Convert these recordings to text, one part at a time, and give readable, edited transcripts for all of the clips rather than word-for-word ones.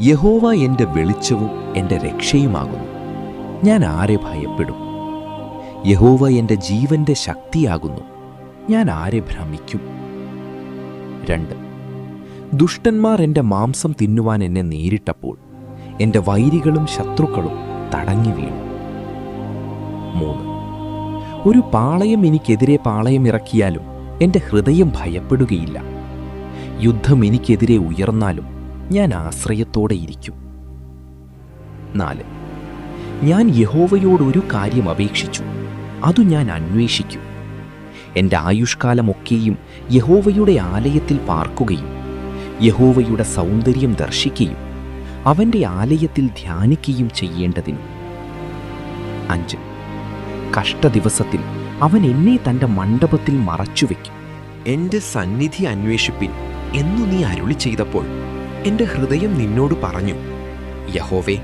യഹോവ എൻ്റെ വെളിച്ചവും എൻ്റെ രക്ഷയുമാകുന്നു. ഞാൻ ആരെ ഭയപ്പെടും? യഹോവ എൻ്റെ ജീവന്റെ ശക്തിയാകുന്നു. ഞാൻ ആരെ ഭ്രമിക്കും? 2. ദുഷ്ടന്മാർ എൻ്റെ മാംസം തിന്നുവാൻ എന്നെ നേരിട്ടപ്പോൾ എൻ്റെ വൈരികളും ശത്രുക്കളും തടങ്ങി വീണു. 3. ഒരു പാളയം എനിക്കെതിരെ പാളയമിറക്കിയാലും എൻ്റെ ഹൃദയം ഭയപ്പെടുകയില്ല. യുദ്ധം എനിക്കെതിരെ ഉയർന്നാലും ഞാൻ ആശ്രയത്തോടെ ഇരിക്കും. 4. ഞാൻ യഹോവയോടൊരു കാര്യം അപേക്ഷിച്ചു, അതു ഞാൻ അന്വേഷിക്കും. എൻ്റെ ആയുഷ്കാലമൊക്കെയും യഹോവയുടെ ആലയത്തിൽ പാർക്കുകയും യഹോവയുടെ സൗന്ദര്യം ദർശിക്കുകയും അവൻ്റെ ആലയത്തിൽ ധ്യാനിക്കുകയും ചെയ്യേണ്ടതിനും. 5. കഷ്ടദിവസത്തിൽ അവൻ എന്നെ തൻ്റെ മണ്ഡപത്തിൽ മറച്ചുവെക്കും. എൻ്റെ സന്നിധി അന്വേഷിപ്പിൻ എന്നു നീ അരുളി ചെയ്തപ്പോൾ എൻ്റെ ഹൃദയം നിന്നോട് പറഞ്ഞു, യഹോവേ,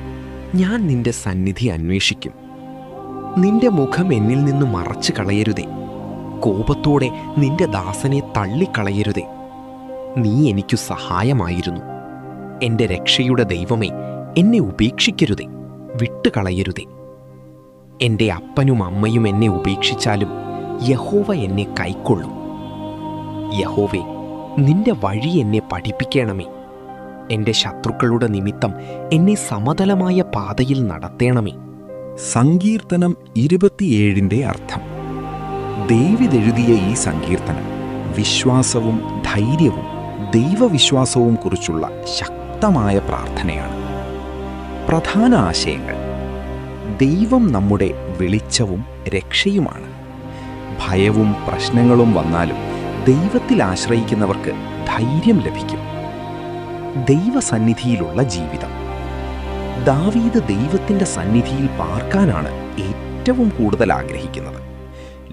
ഞാൻ നിന്റെ സന്നിധി അന്വേഷിക്കും. നിന്റെ മുഖം എന്നിൽ നിന്ന് മറച്ചു കളയരുതേ. കോപത്തോടെ നിന്റെ ദാസനെ തള്ളിക്കളയരുതേ. നീ എനിക്കു സഹായമായിരുന്നു. എൻ്റെ രക്ഷയുടെ ദൈവമേ, എന്നെ ഉപേക്ഷിക്കരുതേ, വിട്ടുകളയരുതേ. എൻ്റെ അപ്പനും അമ്മയും എന്നെ ഉപേക്ഷിച്ചാലും യഹോവ എന്നെ കൈക്കൊള്ളും. യഹോവേ, നിന്റെ വഴി എന്നെ പഠിപ്പിക്കണമേ. എൻ്റെ ശത്രുക്കളുടെ നിമിത്തം എന്നെ സമതലമായ പാതയിൽ നടത്തേണമേ. സങ്കീർത്തനം 27 അർത്ഥം. ദാവീദ് എഴുതിയ ഈ സങ്കീർത്തനം വിശ്വാസവും ധൈര്യവും ദൈവവിശ്വാസവും കുറിച്ചുള്ള ശക്തമായ പ്രാർത്ഥനയാണ്. പ്രധാന ആശയങ്ങൾ: ദൈവം നമ്മുടെ വെളിച്ചവും രക്ഷയുമാണ്. ഭയവും പ്രശ്നങ്ങളും വന്നാലും ദൈവത്തിൽ ആശ്രയിക്കുന്നവർക്ക് ധൈര്യം ലഭിക്കും. ദൈവസന്നിധിയിലുള്ള ജീവിതം. ദാവീദ് ദൈവത്തിൻ്റെ സന്നിധിയിൽ പാർക്കാനാണ് ഏറ്റവും കൂടുതൽ ആഗ്രഹിക്കുന്നത്.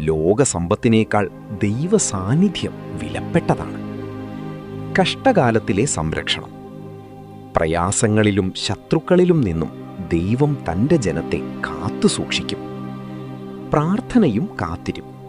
ലോകസമ്പത്തിനേക്കാൾ ദൈവ സാന്നിധ്യം വിലപ്പെട്ടതാണ്. കഷ്ടകാലത്തിലെ സംരക്ഷണം. പ്രയാസങ്ങളിലും ശത്രുക്കളിലും നിന്നും ദൈവം തൻ്റെ ജനത്തെ കാത്തുസൂക്ഷിക്കും. പ്രാർത്ഥനയും കാത്തിരിപ്പും.